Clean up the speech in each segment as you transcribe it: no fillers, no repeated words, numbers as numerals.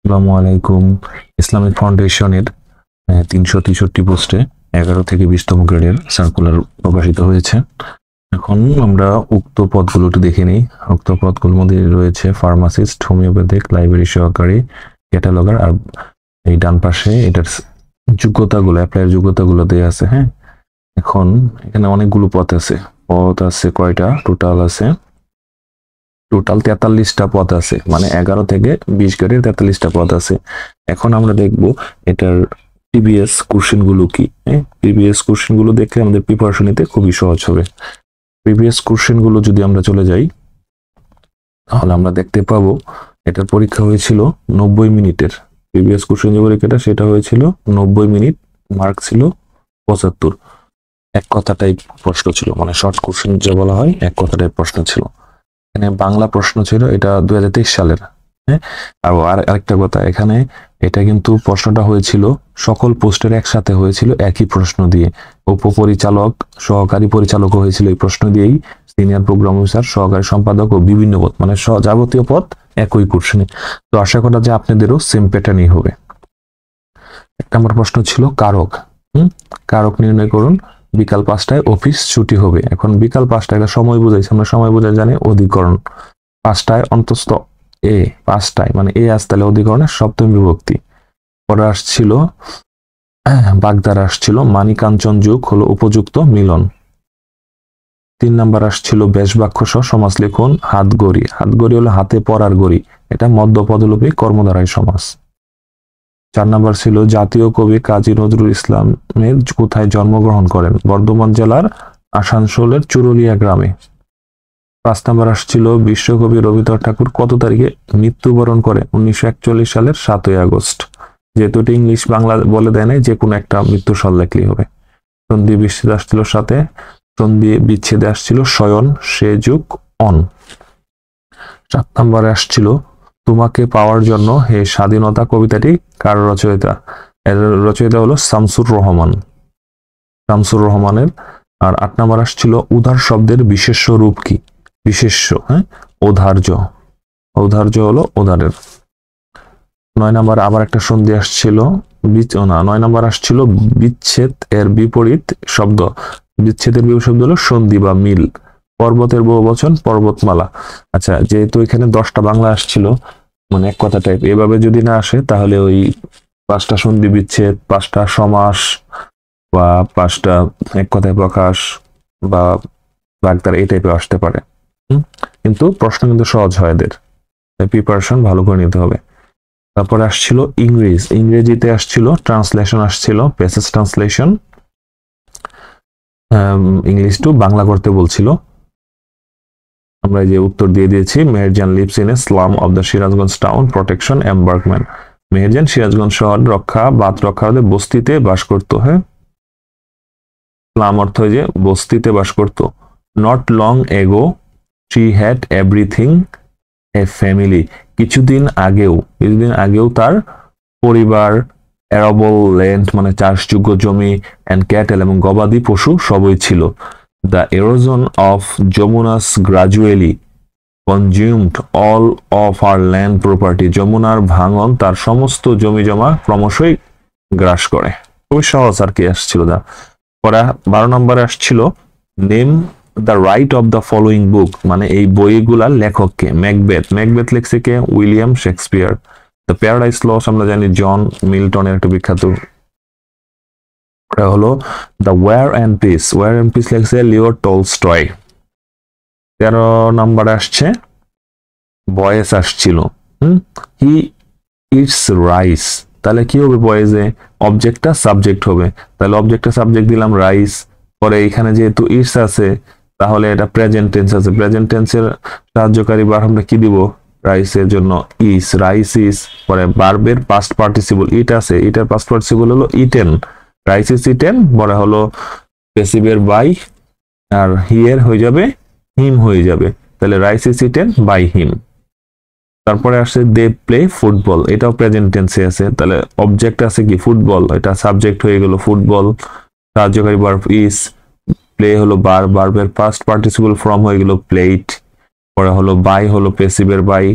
আসসালামু আলাইকুম। ইসলামিক ফাউন্ডেশনের 363 পোস্টে 11 থেকে 20তম গ্রেডের সার্কুলার প্রকাশিত হয়েছে। এখন আমরা উক্ত পদগুলো একটু দেখে নিই। উক্ত পদগুলোর মধ্যে রয়েছে ফার্মাসিস্ট, হোমিওপ্যাথিক, লাইব্রেরি সহকারী, ক্যাটালগার। আর এই ডান পাশে এটার যোগ্যতাগুলো, অ্যাপ্লাইয়ের যোগ্যতাগুলো দেওয়া আছে। হ্যাঁ, এখন এখানে অনেকগুলো পদ আছে। কয়টা টোটাল আছে? টোটাল 43টা পদ আছে, মানে 11 থেকে 20 গ্রেডের 43টা পদ আছে। এখন আমরা দেখব এটার প্রিভিয়াস কোশ্চেন গুলো কি। প্রিভিয়াস কোশ্চেন গুলো দেখলে আমাদের প্রিপারেশন নিতে খুবই সহজ হবে। প্রিভিয়াস কোশ্চেন গুলো যদি আমরা চলে যাই, তাহলে আমরা দেখতে পাবো এটার পরীক্ষা হয়েছিল 90 মিনিটের। প্রিভিয়াস কোশ্চেন যে পরীক্ষাটা সেটা হয়েছিল 90 মিনিট, মার্ক ছিল 75। এক কথা টাইপ প্রশ্ন ছিল, মানে শর্ট কোশ্চেন যে বলা হয়, এক কথা টাইপ প্রশ্ন ছিল। এখানে বাংলা প্রশ্ন ছিল, এটা 2023 সালের। হ্যাঁ, আর আরেকটা কথা, এখানে এটা কিন্তু প্রশ্নটা হয়েছিল সকল পোস্টের একসাথে হয়েছিল একই প্রশ্ন দিয়ে। উপপরিচালক, সহকারী পরিচালক হয়েছিল এই প্রশ্ন দিয়েই, সিনিয়র প্রোগ্রাম অফিসার, সহকারী সম্পাদক ও বিভিন্ন পদ, মানে যাবতীয় পদ একই কোশ্চেনে। তো আশা করা যায় আপনাদেরও সেম প্যাটার্নই হবে। একটা আমার প্রশ্ন ছিল কারক। কারক নির্ণয় করুন। বিকাল 5টায় অফিস ছুটি হবে। এখন বিকাল 5টায় একটা সময় বুঝাইছে, আমরা সময় বুঝাই জানি অধিকরণ। 5টায় অন্তস্থ এ, 5টায় মানে এ আসতে অধিকরণের সপ্তম বিভক্তি। পরে আসছিল বাগদার, আসছিল মানিকাঞ্চন যুগ হলো উপযুক্ত মিলন। 3 নাম্বার আসছিল বেশ বাক্য সহ সমাস লিখুন। হাত গড়ি, হাত গড়ি হলো হাতে পরার গড়ি, এটা মধ্যপদলোপী কর্মধারায় সমাস। 4 নাম্বার ছিল জাতীয় কবি কাজী নজরুল ইসলামের কোথায় জন্মগ্রহণ করেন? বর্ধমান জেলার আসানসোলের চুরুলিয়া গ্রামে। 5 নাম্বার আসছিল বিশ্বকবি রবীন্দ্রনাথ ঠাকুর কত তারিখে মৃত্যুবরণ করে? 1941 সালের 7ই আগস্ট। যেহেতু এটা ইংলিশ বাংলা বলে দেয় নাই, যে কোনো একটা মৃত্যু সাল লেখলেই হবে। সন্ধি বিচ্ছেদ আসছিল সাথে, সন্ধি বিচ্ছেদে আসছিল শয়ন, সে যুগ অন। 7 নম্বরে আসছিল তোমাকে পাওয়ার জন্য হে স্বাধীনতা কবিতাটি কার রচয়িতা? এর রচয়িতা হলো শামসুর রহমান, শামসুর রহমানের। আর 8 নম্বর আসছিল উদার শব্দের বিশেষ্য রূপ কি? বিশেষ্য, হ্যাঁ, ঔদার্য। ঔদার্য হলো উদারের। 9 নম্বর আবার একটা সন্ধি আসছিল, 9 নম্বর আসছিল বিচ্ছেদ এর বিপরীত শব্দ। বিচ্ছেদের বিপরীত শব্দ হলো সন্ধি বা মিল। পর্বতের বহুবচন পর্বতমালা। আচ্ছা, যেহেতু এখানে 10টা বাংলা আসছিল, মানে এক কথা টাইপ, এভাবে যদি না আসে তাহলে ওই 5টা সন্ধি বিচ্ছেদ, 5টা সমাস বা 5টা এক কথায় প্রকাশ বা বাগদার এই টাইপে আসতে পারে। কিন্তু প্রশ্ন কিন্তু সহজ হয় এদের, তাই প্রিপারেশন ভালো করে নিতে হবে। তারপরে আসছিল ইংরেজিতে আসছিল ট্রান্সলেশন, আসছিল passage translation. English to Bangla করতে বলছিল। আমরা যে উত্তর দিয়ে দিয়েছি, Meherjan lives in a slum of the Sirajganj town, protection embankment. Meherjan Sirajganj শহর রক্ষা, বাঁধ রক্ষার্থে বস্তিতে বাস করতো। হ্যাঁ, স্লাম অর্থ যে বস্তিতে বাস করতো। Not long ago she had everything A family. কিছুদিন আগেও তার পরিবার, অ্যারাবল ল্যান্ড মানে চাষযোগ্য জমি, অ্যান্ড ক্যাটেল এবং গবাদি পশু সবই ছিল। The erosion of Jamuna's gradually consumed all of our land property. যমুনার ভাঙন তার সমস্ত জমি জমা ক্রমশই গ্রাস করে। খুবই সহজ আর কি আসছিল। পরে 12 নম্বরে আসছিল name the writer of the following book, মানে এই বইগুলার লেখককে। ম্যাকবেথ লিখছে কে? William Shakespeare. The Paradise Lost আমরা জানি জন মিল্টনের একটা বিখ্যাত। হলো দ্য ওয়ার অ্যান্ড পিস লিখছে লিও টলস্টয়। 13 নম্বরে আসছে বয়েস আসছিল। হি ইটস রাইস, তাহলে কি হবে? বয়েজে অবজেক্টটা সাবজেক্ট হবে, তাহলে অবজেক্টটা সাবজেক্ট দিলাম রাইস। পরে এখানে যেহেতু ইটস আছে, তাহলে এটা প্রেজেন্ট টেন্স আছে। প্রেজেন্ট টেন্সের সাহায্যকারী বার আমরা কি দিব? রাইসের জন্য ইস, রাইস ইস। পরে ভার্বের পাস্ট পার্টিসিপল ইট আছে, ইটার পাস্ট পার্টিসিপল হলো ইটেন, রাইস ইস ইটেন। পরে হলো প্যাসিভের বাই, আর হিয়ের হয়ে যাবে হিম হয়ে যাবে, তাহলে rice is eaten by him. তারপরে আসছে দে প্লে ফুটবল, এটাও প্রেজেন্ট টেন্সে আছে, তাহলে অবজেক্ট আছে কি? ফুটবল, এটা সাবজেক্ট হয়ে গেল ফুটবল। সাহায্যকারী ভার্ব ইস, প্লে হলো ভার্বের পাস্ট পার্টিসিপল ফ্রম হয়ে গেল প্লেট। পরে হলো বাই হলো প্যাসিভের বাই,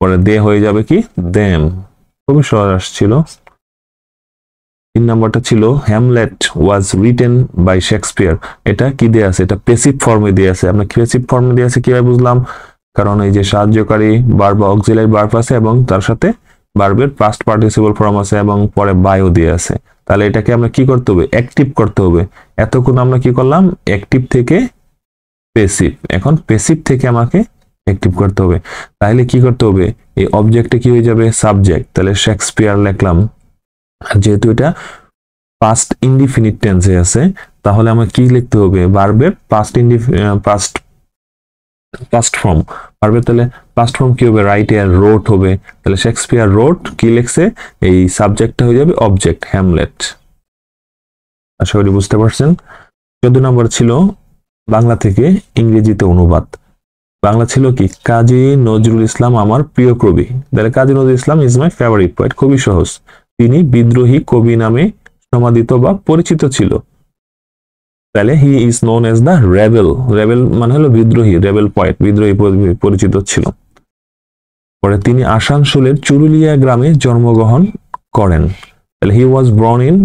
পরে দে হয়ে যাবে কি? দেম। খুবই সহজ আসছিল। 3 নাম্বারটা ছিল Hamlet was written by Shakespeare. এটা কি দেয়া আছে? এটা প্যাসিভ ফর্মে দেয়া আছে। আমরা প্যাসিভ ফর্মে দেয়া আছে কিভাবে বুঝলাম? কারণ এই যে সাহায্যকারী ভার্ব বা অক্সিলারি ভার্ব আছে এবং তার সাথে ভার্বের পাস্ট পার্টিসিপল ফর্ম আছে এবং পরে বায়ো দেয়া আছে। তাহলে এটাকে আমরা কি করতে হবে? অ্যাক্টিভ করতে হবে। এতক্ষণ আমরা কি করলাম? অ্যাক্টিভ থেকে প্যাসিভ, এখন প্যাসিভ থেকে আমাকে অ্যাক্টিভ করতে হবে। তাহলে কি করতে হবে? এই অবজেক্টে কি হয়ে যাবে? সাবজেক্ট। তাহলে শেক্সপিয়ার লিখলাম। আর যেহেতু এটা পাস্ট ইনডিফিনিট টেন্সে আছে, তাহলে আমার কি লিখতে হবে? ভার্বের পাস্ট ফর্ম। ভার্বের তাহলে পাস্ট ফর্ম কি হবে? রাইট আর রোট হবে। তাহলে শেক্সপিয়ার রোট কি লিখছে? এই সাবজেক্টটা হয়ে যাবে অবজেক্ট, হ্যামলেট। আশা করি বুঝতে পারছেন। 14 নম্বর ছিল বাংলা থেকে ইংরেজিতে অনুবাদ। বাংলা ছিল কি? কাজী নজরুল ইসলাম আমার প্রিয় কবি। তাহলে Kazi Nazrul Islam is my favourite poet. খুবই সহজ। তিনি বিদ্রোহী কবি নামে সমাদিত বা পরিচিত ছিল। তাহলে he is known as the rebel. Rebel মানে হলো বিদ্রোহী, রেবেল পয়েট, বিদ্রোহী পরিচিত ছিল। পরে তিনি আসানসোলের চুরুলিয়া গ্রামে জন্মগ্রহণ করেন। তাহলে he was born in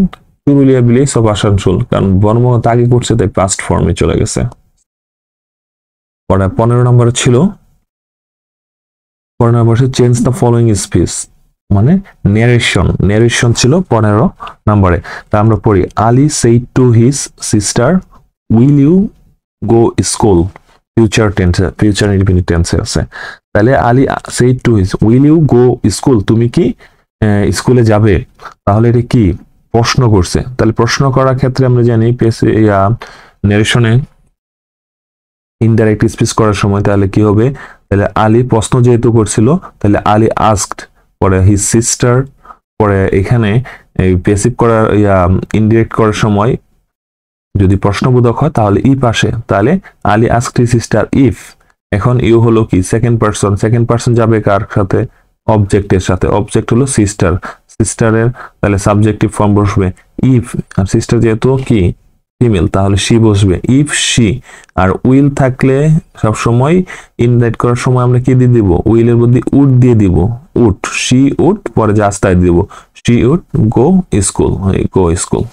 Churulia village of Asansol. কারণ জন্ম আগে করছে তাই পাস্ট ফর্মে চলে গেছে। পরে 15 নম্বর ছিল, 15 নম্বর চেঞ্জ দ্য ফলোইং স্পিচ, মানে নেরেশন ছিল 15 নম্বরে। তা আমরা পড়ি, Ali said to his sister will you go school. Future টেন্সে, ফিউচার ইনডিফিনিট টেন্সে আছে। তাহলে Ali said to his will you go school, তুমি কি স্কুলে যাবে? তাহলে এটা কি? প্রশ্ন করছে। তাহলে প্রশ্ন করার ক্ষেত্রে আমরা জানি নেরেশনে ইনডাইরেক্ট স্পিচ করার সময় তাহলে কি হবে? তাহলে আলী প্রশ্ন যেহেতু করছিল, তাহলে আলী আস্কড, পরে হিজ সিস্টার, পরে এখানে প্যাসিভ করার ইনডিরেক্ট করার সময় যদি প্রশ্নবোধক হয় তাহলে ইফ আসে। তাহলে Ali asked his sister if. এখন ইউ হলো কি? Second person. সেকেন্ড পারসন যাবে কার সাথে? অবজেক্টের সাথে। অবজেক্ট হলো সিস্টার। সিস্টারের তাহলে সাবজেক্টিভ ফর্ম বসবে ইফ। আর সিস্টার যেহেতু কি? ফিমেল, তাহলে শি বসবে ইফ শি। আর উইল থাকলে সবসময় ইনভাইট করার সময় আমরা কি দিয়ে দিব? উইলের মধ্যে উড দিয়ে দিব। উড, শি উড, পরে জাস্ট তাই দিব, she would go school, go school.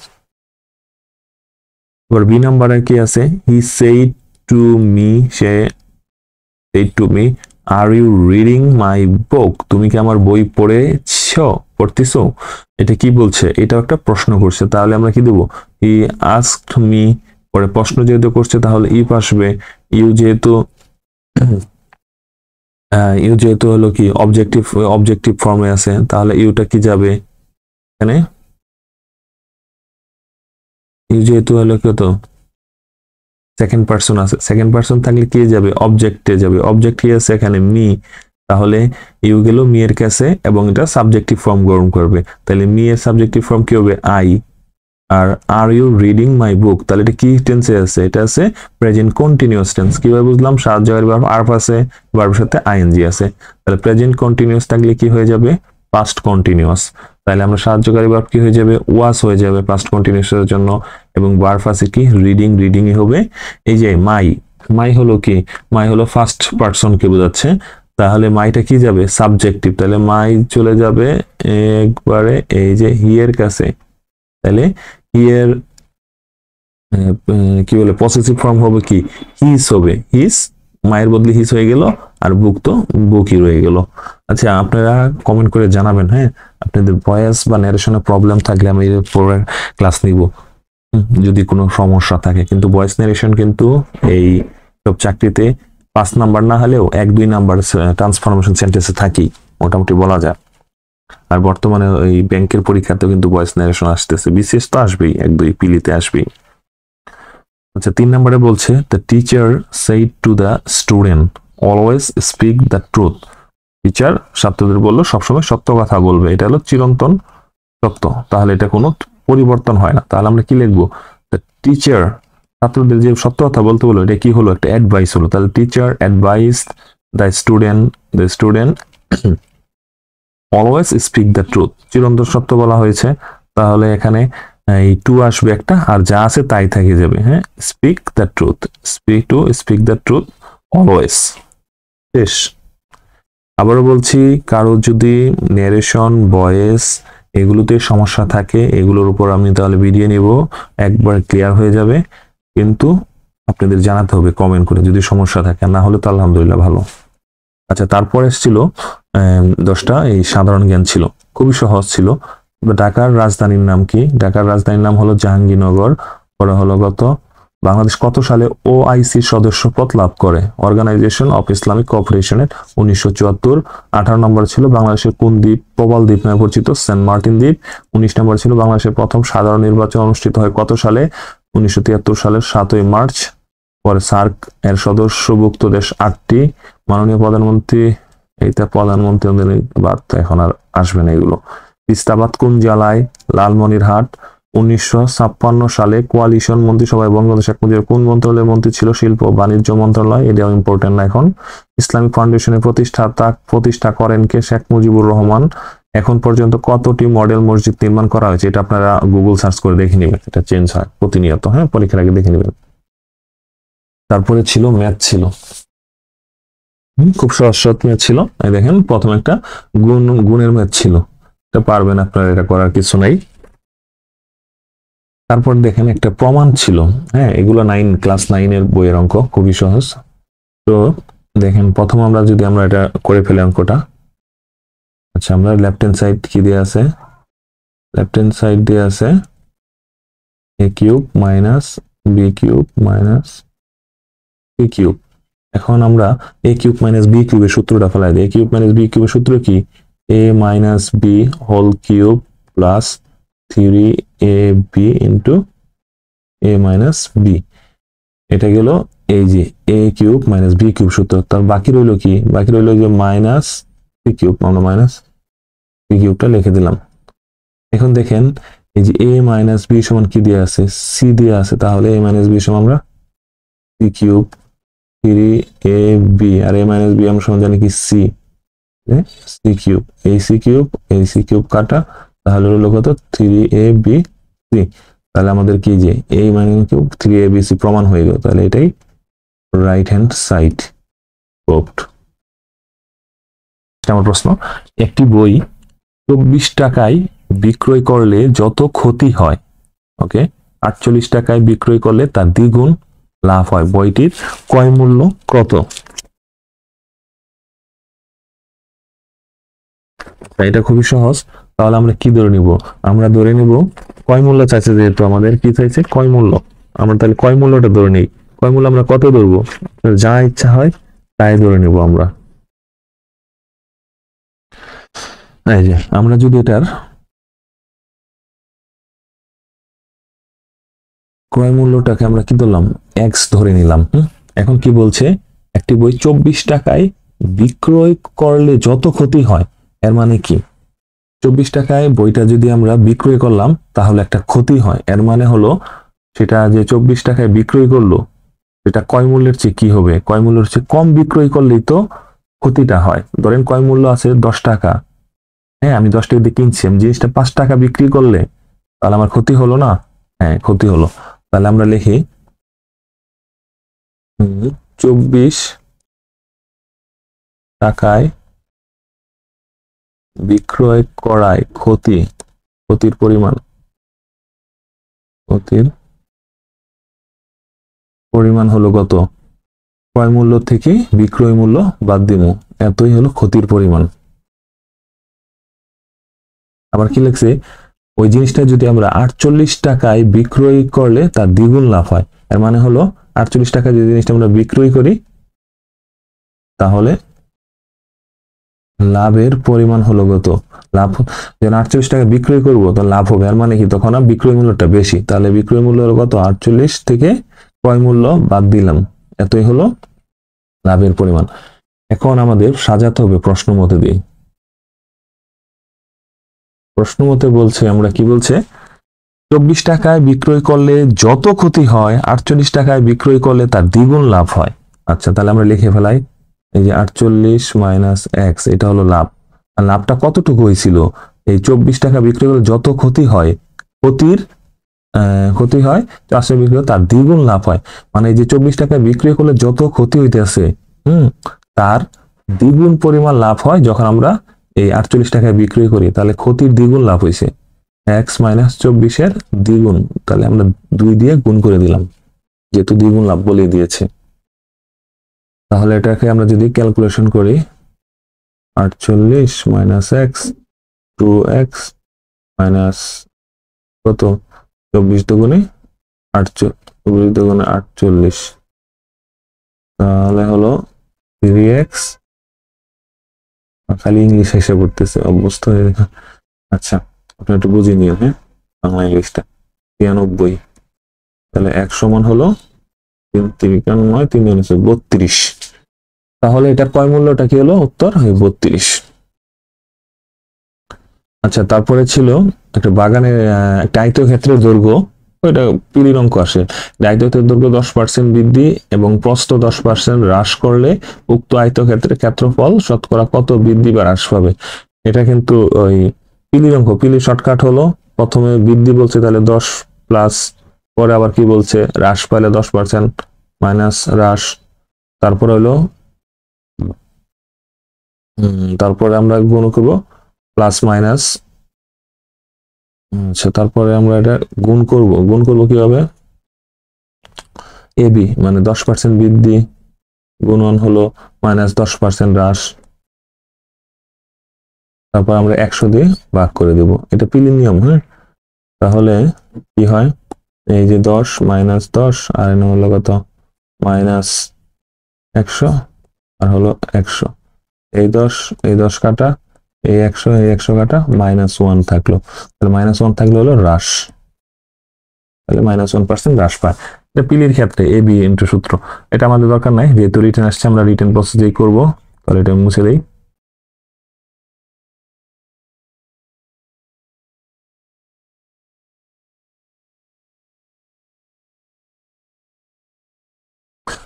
এবার বি নাম্বারে কি আছে? হি সেইড টু মি, সে said to me are you reading my book, তুমি কি আমার বই পড়তেছো? এটা কি বলছে? এটা একটা প্রশ্ন করছে, তাহলে আমরা কি দেবো? He asked me. পরে প্রশ্ন যেহেতু করছে তাহলে ইফ আসবে। ইউ যেহেতু হলো কি? অবজেক্টিভ ফর্মে আছে, তাহলে ইউটা কি যাবে এখানে? ইউ যেহেতু হলো কত? সেকেন্ড পারসন আছে। সেকেন্ড পারসন থাকলে কি যাবে? অবজেক্টে যাবে। অবজেক্ট কি আছে এখানে? মি। তাহলে ইউ গেল মি এর কাছে এবং এটা সাবজেক্টিভ ফর্ম গ্রহণ করবে। তাহলে মি এর সাবজেক্টিভ ফর্ম কি হবে? আই। আর are you reading my book, তাহলে এটা কি টেন্সে আছে? এটা আছে প্রেজেন্ট কন্টিনিউয়াস টেন্স। কিভাবে বুঝলাম? সাহায্যকারী ভার্ব আরফ আছে, ভার্বের সাথে আইএনজি আছে। তাহলে প্রেজেন্ট কন্টিনিউয়াস থাকলে কি হয়ে যাবে? Past continuous. তাহলে আমরা সাহায্যকারী ভার্ব কি হয়ে যাবে? ওয়াজ হয়ে যাবে পাস্ট কন্টিনিউয়াসের জন্য। এবং ভার্ব আছে কি? রিডিংই হবে। এই যে মাই হলো কি? মাই হলো ফার্স্ট পারসন কে বোঝাচ্ছে। তাহলে মাইটা কি যাবে? সাবজেক্টিভ। তাহলে মাই চলে যাবে একবারে এই যে হি এর কাছে। তাহলে হি এর কি বলে? পসেসিভ ফর্ম হবে কি? হিস হবে। হিস, মায়ের বদলে হিস হয়ে গেল, আর বুক তো বুকই রয়ে গেল। আচ্ছা, আপনারা কমেন্ট করে জানাবেন। হ্যাঁ, আপনাদের ভয়েস বা ন্যারেশনের প্রবলেম থাকলে আমি পরে ক্লাস নিব যদি কোনো সমস্যা থাকে। কিন্তু ভয়েস ন্যারেশন কিন্তু এই সব চাকরিতে 5 নাম্বার না হলেও 1-2 নাম্বার ট্রান্সফরমেশন সেন্টেন্সে থাকি মোটামুটি বলা যায়। আর বর্তমানে এই ব্যাংকের পরীক্ষাতেও কিন্তু ভয়েস ন্যারেশন আসতেছে। বিশেষ তো আসবেই, 1-2 পিলিতে আসবেই। আচ্ছা, 3 নম্বরে বলছে, the teacher said to the student always speak the truth. Teacher ছাত্রদের বললো সবসময় সত্য কথা বলবে। এটা হলো চিরন্তন সত্য। তাহলে এটা কোনো পরিবর্তন হয় না। তাহলে আমরা কি লিখবো? দ্য টিচার ছাত্রদের যে সত্য কথা বলতে বললো, এটা কি হলো? একটা অ্যাডভাইস হলো। তাহলে teacher advise the student always speak the truth, চিরন্তন সত্য বলা হয়েছে। তাহলে এখানে এই টু আসবে একটা, আর যা আছে তাই থেকে যাবে। হ্যাঁ, speak the truth, speak the truth always. শেষ। আবারও বলছি, কারো যদি ন্যারেশন, ভয়েস এগুলোতে সমস্যা থাকে, এগুলোর উপর আমি তাহলে ভিডিও নিব, একবার ক্লিয়ার হয়ে যাবে। কিন্তু আপনাদের জানাতে হবে কমেন্ট করে যদি সমস্যা থাকে, না হলে তো আলহামদুলিল্লাহ ভালো। আচ্ছা, তারপর এসেছিল 10টা এই সাধারণ জ্ঞান ছিল, খুবই সহজ ছিল। ঢাকার রাজধানীর নাম কি? ঢাকার রাজধানীর নাম হলো জাহাঙ্গীরনগর। পরে হলো বাংলাদেশ কত সালে ওআইসি সদস্যপদ লাভ করে? অর্গানাইজেশন অফ ইসলামিক কোঅপারেশনের 1974। 18 নম্বর ছিল বাংলাদেশের কোন দ্বীপ প্রবাল দ্বীপ নামে পরিচিত? সেন্ট মার্টিন দ্বীপ। 19 নম্বর ছিল বাংলাদেশের প্রথম সাধারণ নির্বাচন অনুষ্ঠিত হয় কত সালে? 1973 সালের 7ই মার্চ। পরে সার্ক এর সদস্যভুক্ত দেশ 8টি। মাননীয় প্রধানমন্ত্রী, এইটা প্রধানমন্ত্রীদের বার্তা এখন আর আসবে না এগুলো। তিস্তাবাদ কোন জেলায়? লালমনিরহাট। 1956 সালে কোয়ালিশন মন্ত্রিসভায় বাংলাদেশ শেখ মুজিবের কোন মন্ত্রণালয়ের মন্ত্রী ছিল? শিল্প ও বাণিজ্য মন্ত্রণালয়। এটাও ইম্পর্টেন্ট না এখন। ইসলামিক ফাউন্ডেশনের প্রতিষ্ঠা করেন কে? শেখ মুজিবুর রহমান। এখন পর্যন্ত কতটি মডেল মসজিদ নির্মাণ করা হয়েছে? এটা আপনারা গুগল সার্চ করে দেখে নেবেন, এটা চেঞ্জ হয় প্রতিনিয়ত। হ্যাঁ, পরীক্ষার আগে দেখে নেবেন। তারপরে ছিল ম্যাথ ছিল, খুব সহজ ম্যাথ ছিল। এই দেখেন, প্রথম একটা গুণের ম্যাথ ছিল, এটা পারবেন আপনারা, এটা করার কিছু নাই। তারপর দেখেন একটা প্রমাণ ছিল। হ্যাঁ, এগুলো ক্লাস 9-এর বইয়ের অঙ্ক, খুবই সহজ। তো দেখেন, প্রথম আমরা এটা করে ফেলে অঙ্কটা। আচ্ছা, আমরা লেফট হ্যান্ড সাইড কি দিয়ে আছে? লেফট হ্যান্ড সাইড দিয়ে আছে a cube minus b cube minus c cube. এখন আমরা a কিউব মাইনাস b কিউবের সূত্রটা ফেলাই দিই। a কিউব মাইনাস b কিউবের সূত্র কি? a minus b whole cube plus 3ab into a minus b। এটা গেল এই যে a cube minus b cube সূত্র। তার বাকি রইল কি? বাকি রইল যে মাইনাস c কিউব। আমরা মাইনাস c কিউবটা লিখে দিলাম। এখন দেখেন, এই যে a মাইনাস b সমান কি দিয়ে আছে? c দিয়ে আছে। তাহলে a মাইনাস b সমান আমরা c কিউব 3ab, আর a মাইনাস b আমরা সমান জানি কি? c cube. এই c কিউব কাটা, তাহলে হলো কত? 3abc। তাহলে আমাদের কি যে a মাইনাস কিউব 3abc প্রমাণ হয়ে গেল। তাহলে এটাই রাইট হ্যান্ড সাইড প্রুভড। আমার প্রশ্ন, একটি বই 24 টাকায় বিক্রয় করলে যত ক্ষতি হয়, ওকে, 48 টাকায় বিক্রয় করলে তার দ্বিগুণ লাভ হয়, বইটির ক্রয় মূল্য কত? এটা খুবই সহজ। তাহলে আমরা কি ধরে নিব? আমরা ধরে নিব ক্রয় মূল্য চাইছে, যেহেতু আমাদের কি চাইছে? ক্রয় মূল্য। আমরা তাহলে ক্রয় মূল্যটা ধরে নিই। ক্রয় মূল্য আমরা কত ধরবো? যা ইচ্ছা হয় তাই ধরে নিব আমরা। এই যে আমরা যদি এটার ক্রয় মূল্যটাকে আমরা কি ধরলাম? x ধরে নিলাম। এখন কি বলছে? একটি বই 24 টাকায় বিক্রয় করলে যত ক্ষতি হয়, এর মানে কি? 24 টাকায় বইটা যদি আমরা বিক্রয় করলাম, তাহলে একটা ক্ষতি হয়। এর মানে হলো সেটা যে 24 টাকায় বিক্রয় করলো, সেটা ক্রয় মূল্যের চেয়ে কি হবে? ক্রয় মূল্যের চেয়ে কম বিক্রয় করলেই তো ক্ষতিটা হয়। ধরেন ক্রয় মূল্য আছে 10 টাকা। হ্যাঁ, আমি 10 টাকা দিয়ে কিনছি, আমি জিনিসটা 5 টাকা বিক্রি করলে তাহলে আমার ক্ষতি হলো না? হ্যাঁ, ক্ষতি হলো। তাহলে আমরা লিখি 24 টাকায় বিক্রয় করায় ক্ষতির পরিমাণ হলো কত? ক্রয় মূল্য থেকে বিক্রয় মূল্য বাদ দিব, এতই হলো ক্ষতির পরিমাণ। আবার কি লিখছে? ওই জিনিসটা যদি আমরা 48 টাকায় বিক্রয় করলে তার দ্বিগুণ লাভ হয়। এর মানে হলো 48 টাকায় যদি জিনিসটা আমরা বিক্রয় করি, তাহলে লাভের পরিমাণ হলো কত? লাভ যখন 48 টাকা বিক্রয় করবো, তো লাভ হবে। এর মানে কি? তখন বিক্রয় মূল্যটা বেশি। তাহলে বিক্রয় মূল্য হলো কত? 48 থেকে ক্রয় মূল্য বাদ দিলাম, এতই হলো লাভের পরিমাণ। এখন আমাদের সাজাতে হবে প্রশ্ন মতে দিয়ে। প্রশ্ন মতে বলছে, আমরা কি বলছে? 24 টাকায় বিক্রয় করলে যত ক্ষতি হয়, 48 টাকায় বিক্রয় করলে তার দ্বিগুণ লাভ হয়। আচ্ছা, তাহলে আমরা লিখে ফেলাই। এই যে 48 মাইনাস x, এটা হলো লাভ। আর লাভটা কতটুকু হয়েছিল? এই 24 টাকা বিক্রয় করলে যত ক্ষতি হয়, ক্ষতি হয় 400 বিক্রি করলে তার দ্বিগুণ লাভ হয়। মানে এই যে 24 টাকায় বিক্রয় করলে যত ক্ষতি হইতেছে, তার দ্বিগুণ পরিমাণ লাভ হয় যখন আমরা এই 48 টাকায় বিক্রয় করি, তাহলে ক্ষতির দ্বিগুণ লাভ হয়েছে। এক্স মাইনাস 24-এর দ্বিগুণ, তাহলে আমরা 2 দিয়ে গুণ করে দিলাম যেহেতু দ্বিগুণ লাভ বলে দিয়েছে। তাহলে এটাকে আমরা যদি ক্যালকুলেশন করি 48 মাইনাস এক্স 2x মাইনাস কত 24 দুগুণে 48, তাহলে হলো 3x, খালি ইংলিশ হিসাব করতেছে অবস্থা। আচ্ছা আপনি একটু বুঝে নিও, হ্যাঁ বাংলা ইংলিশটা। 93, তাহলে 1 সমান হলো 3 9 3 32। তাহলে এটার ক্রয় মূল্যটা কি হলো? উত্তর 32। আচ্ছা তারপরে ছিল একটা বাগানের একটা আয়তক্ষেত্রের দৈর্ঘ্য, ওইটা পিলির অঙ্ক আসে। আয়তক্ষেত্রের দৈর্ঘ্য 10% বৃদ্ধি এবং প্রস্থ 10% হ্রাস করলে উক্ত আয়তক্ষেত্রের ক্ষেত্রফল শতকরা কত বৃদ্ধি বা হ্রাস পাবে। এটা কিন্তু ওই পিলির অঙ্ক। পিলির শর্টকাট হলো প্রথমে বৃদ্ধি বলছে, তাহলে 10 প্লাস, পরে আবার কি বলছে হ্রাস পাইলে 10% মাইনাস হ্রাস, তারপরে হলো তারপরে আমরা গুণ করবো প্লাস মাইনাস। আচ্ছা তারপরে আমরা এটা গুণ করব কিভাবে? এবি মানে 10% বৃদ্ধি গুণন হলো মাইনাস 10% হ্রাস, তারপর আমরা 100 দিয়ে ভাগ করে দেব। এটা পিলির নিয়ম। হ্যাঁ তাহলে কি হয়, এই যে 10 মাইনাস 10 আর এনে হলো কত মাইনাস 100 আর হলো 100, এই 10 কাটা, এই 100 কাটা, -1 থাকলো। তাহলে -1 থাকলে হলো হ্রাস, তাহলে -1% হ্রাস পায়। এটা পিলির ক্ষেত্রে এ বি ইন্টু সূত্র। এটা আমাদের দরকার নাই, যেহেতু রিটার্ন আসছে আমরা রিটার্ন প্রসেসেই করব। তাহলে এটা মুছে দেই।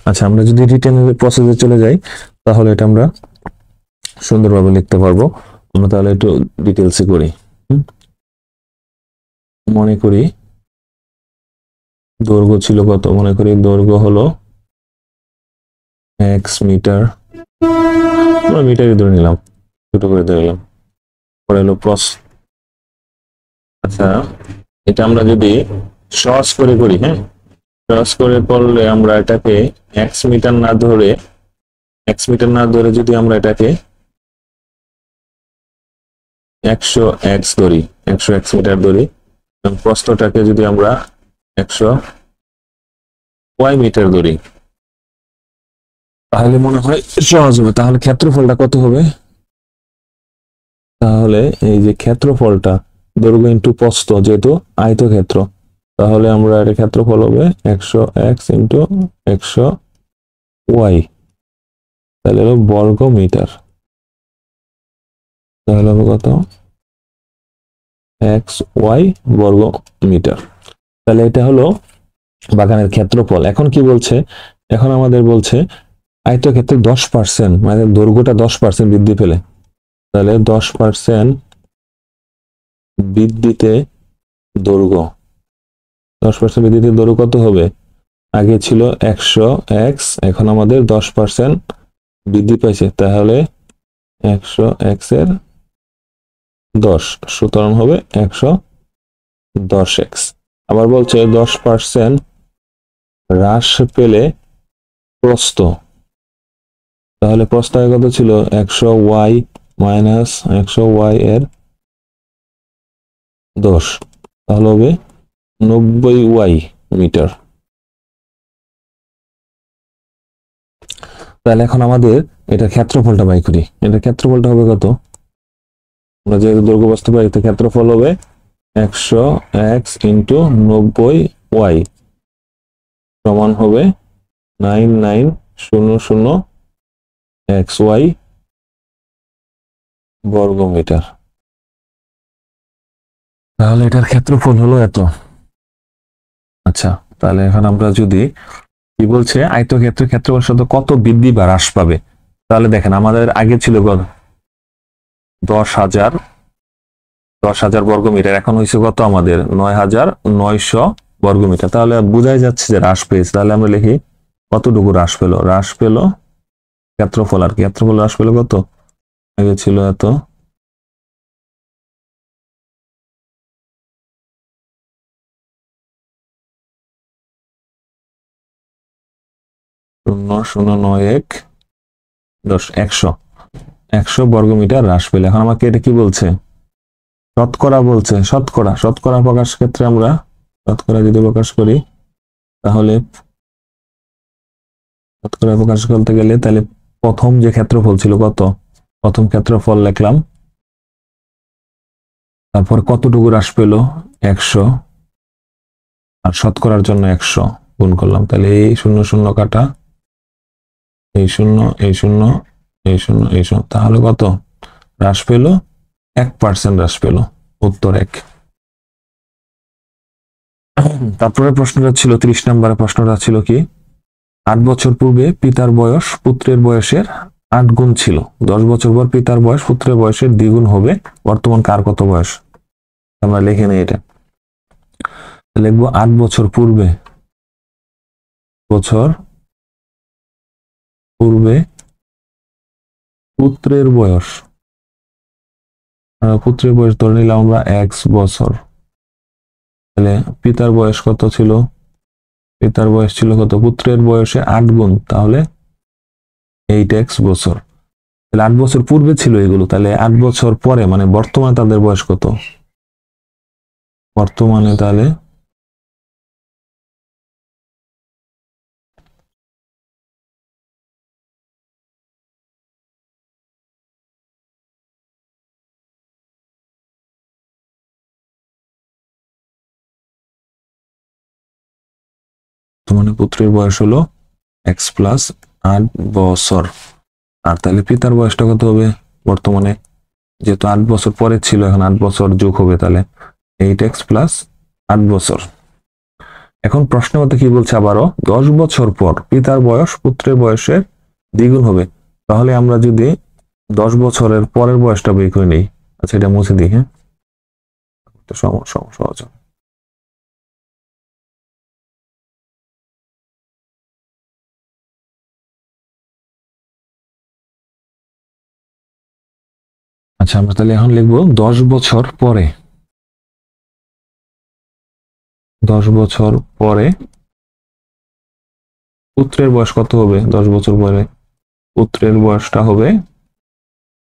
আচ্ছা আমরা যদি রিটার্নের প্রসেসে চলে যাই তাহলে এটা আমরা সুন্দরভাবে লিখতে পারবো। আমরা তাহলে একটু ডিটেলসে করি। মনে করি দৈর্ঘ্য ছিল কত, মনে করি দৈর্ঘ্য হলো x মিটার, আমরা মিটারই ধরে নিলাম, ছোট করে ধরে নিলাম। পরে হলো প্রস্থ। আচ্ছা এটা আমরা যদি সহজ করে করি, হ্যাঁ সহজ করে করলে আমরা এটাকে x মিটার না ধরে যদি আমরা এটাকে 100x ধরি, 100x মিটার ধরি, এবং প্রস্থটাকে যদি আমরা 100y মিটার ধরি, তাহলে মনে হয় সহজ হবে। তাহলে ক্ষেত্রফলটা কত হবে? তাহলে এই যে ক্ষেত্রফলটা দৈর্ঘ্য ইন্টু প্রস্থ, যেহেতু আয়তক্ষেত্র, তাহলে আমরা এর ক্ষেত্রফল হবে 100x ইন্টু 100y, তাহলে হলো বর্গ মিটার। তাহলে হবে কত xy বর্গ মিটার। তাহলে এটা হলো বাগানের ক্ষেত্রফল। এখন কি বলছে? এখন আমাদের বলছে আয়তক্ষেত্রে 10% মানে দৈর্ঘ্যটা 10% বৃদ্ধি পেলে, তাহলে 10% বৃদ্ধিতে দৈর্ঘ্য, 10% বৃদ্ধিতে দৈর্ঘ্য কত হবে? আগে ছিল 100x, এখন আমাদের 10% বৃদ্ধি পাইছে, তাহলে 100x এর 10, সুতরাং হবে 110x। আবার বলছে 10% হ্রাস পেলে প্রস্থ, তাহলে প্রস্থ কত ছিল 100y মাইনাস 100y এর 10, তাহলে হবে 90y মিটার। তাহলে এখন আমাদের এটা ক্ষেত্রফলটা বাই করি। এটা ক্ষেত্রফলটা হবে কত? আমরা যেহেতু দৈর্ঘ্য বস্তু পাই, তো ক্ষেত্রফল হবে 100x ইন্টু 90y সমান হবে 9900xy বর্গ মিটার। তাহলে এটার ক্ষেত্রফল হলো এত। আচ্ছা তাহলে এখন আমরা যদি কি বলছে আয়তক্ষেত্রের ক্ষেত্রফল শত কত বৃদ্ধি বা হ্রাস পাবে, তাহলে দেখেন আমাদের আগে ছিল কত 10,000 বর্গ মিটার, এখন হয়েছে কত আমাদের 9,900 বর্গ মিটার। তাহলে বোঝাই যাচ্ছে যে হ্রাস পেয়েছে। তাহলে আমরা লিখি কতটুকু হ্রাস পেল? হ্রাস পেল ক্ষেত্রফল আর কি, ক্ষেত্রফল হ্রাস পেল কত, আগে ছিল এত, শূন্য শূন্য নয় এক 10 100 বর্গমিটার হ্রাস পেল। এখন আমাকে এটা কি বলছে, শতকরা বলছে, শতকরা প্রকাশ ক্ষেত্রে আমরা শতকরা যদি প্রকাশ করি তাহলে শতকরা প্রকাশ করতে গেলে তাহলে প্রথম যে ক্ষেত্রফল ছিল কত, প্রথম ক্ষেত্রফল লিখলাম, তারপর কতটুকু হ্রাস পেল 100, আর শতকরার জন্য 100 গুণ করলাম, তাহলে এই শূন্য শূন্য কাটা, এই শূন্য এই শূন্য এই শূন্য এই শূন্য, তাহলে কত হ্রাস পেল, 1% হ্রাস পেল, উত্তর 1। তারপরে প্রশ্নটা ছিল 30 নম্বরের প্রশ্নটা ছিল কি, 8 বছর পূর্বে পিতার বয়স পুত্রের বয়সের 8 গুণ ছিল, 10 বছর পর পিতার বয়স পুত্রের বয়সের দ্বিগুণ হবে, বর্তমান কার কত বয়স? আমরা লিখে নেই এটা, লিখবো 8 বছর পূর্বে, পুত্রের বয়স, পুত্রের বয়স ধরে নিলাম আমরা x বছর, তাহলে পিতার বয়স কত ছিল, পিতার বয়স ছিল কত, পুত্রের বয়সে 8 গুণ, তাহলে 8x বছর, তাহলে 8 বছর পূর্বে ছিল এগুলো, তাহলে 8 বছর পরে মানে বর্তমানে তাদের বয়স কত, বর্তমানে তাহলে পুত্রের বয়স হলো x প্লাস 8 বছর, আর তাহলে পিতার বয়সটা কত হবে, বর্তমানে যেহেতু 8 বছর পরে ছিল এখন 8 বছর যোগ হবে, তাহলে 8x প্লাস 8 বছর। এখন প্রশ্ন মতে কি বলছে আবারও, 10 বছর পর পিতার বয়স পুত্রের বয়সের দ্বিগুণ হবে, তাহলে আমরা যদি 10 বছরের পরের বয়সটা বের করে নিই, আচ্ছা এটা মুছে দিই, হ্যাঁ সহজ। আচ্ছা আমরা তাহলে এখন লিখবো 10 বছর পরে, 10 বছর পরে পুত্রের বয়স কত হবে, 10 বছর পরে পুত্রের বয়সটা হবে,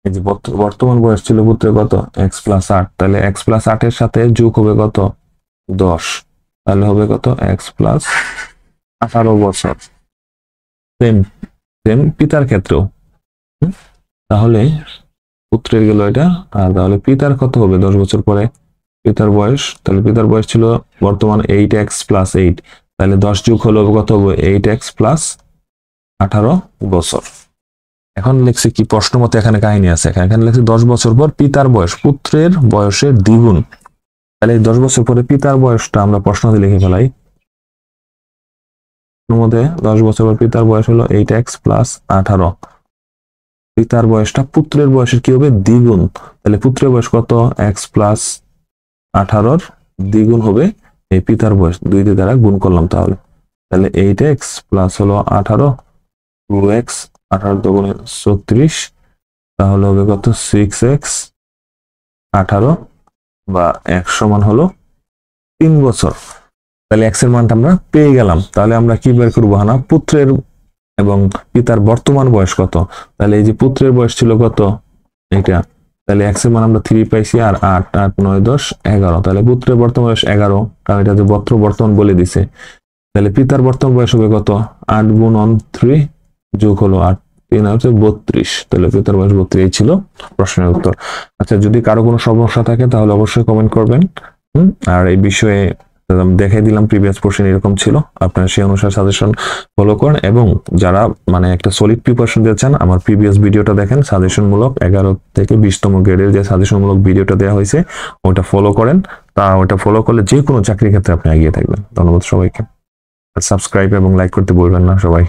এই যে বর্তমান বয়স ছিল পুত্রের কত x প্লাস 8, তাহলে x প্লাস 8 এর সাথে যোগ হবে কত 10, তাহলে হবে কত x প্লাস 18 বছর, সেম পিতার ক্ষেত্রেও, তাহলে পুত্রের গেল এটা, আর তাহলে পিতার কত হবে 10 বছর পরে পিতার বয়স, তাহলে পিতার বয়স ছিল বর্তমান 8x প্লাস 8, তাহলে 10 যোগ হলো কত হবে 8x প্লাস 18 বছর। এখন লিখছে কি প্রশ্ন মতে, এখানে কাহিনী আছে, এখানে লিখছে 10 বছর পর পিতার বয়স পুত্রের বয়সের দ্বিগুণ, তাহলে 10 বছর পরে পিতার বয়সটা আমরা প্রশ্নতে লিখে ফেলাই, মধ্যে 10 বছর পর পিতার বয়স হলো 8x প্লাস 18, পিতার বয়সটা পুত্রের বয়সের কি হবে দ্বিগুণ, তাহলে পুত্রের বয়স কত x প্লাস 18 দ্বিগুণ হবে এই পিতার বয়স, 2 দিয়ে দ্বারা গুণ করলাম, তাহলে 8x প্লাস হলো 18 2x 18 দুগুণে 36, তাহলে হবে কত 6x 18 বা 1 সমান হলো 3 বছর, তাহলে x এর মানটা আমরা পেয়ে গেলাম। তাহলে আমরা কি বের করবো, না পুত্রের এবং পিতার বর্তমান বয়স কত, তাহলে এই যে পুত্রের বয়স ছিল কত এটা, তাহলে x এর মান আমরা 3 পাইছি, আর 8 8 9 10 11, তাহলে পুত্রের বর্তমান বয়স 11, কারণ এটা যে বর্তমান বলে দিছে, তাহলে পিতার বর্তমান বয়স হবে কত 8 গুণ 3 যোগ হলো 8 3 হচ্ছে 32, তাহলে পিতার বয়স 32, এই ছিল প্রশ্নের উত্তর। আচ্ছা যদি কারো কোনো সমস্যা থাকে তাহলে অবশ্যই কমেন্ট করবেন, আর এই বিষয়ে দেখাই দিলাম প্রিভিয়াস পোর্শন এরকম ছিল, আপনারা সেই অনুসারে সাজেশন ফলো করেন, এবং যারা মানে একটা সলিড প্রিপারেশন দিতে চান আমার প্রিভিয়াস ভিডিওটা দেখেন, সাজেশন মূলক 11 থেকে 20তম গ্রেডের যে সাজেশন মূলক ভিডিওটা দেওয়া হয়েছে ওটা ফলো করেন, ওটা ফলো করলে যে কোনো চাকরির ক্ষেত্রে আপনি এগিয়ে থাকবেন। ধন্যবাদ সবাইকে, সাবস্ক্রাইব এবং লাইক করতে ভুলবেন না সবাই।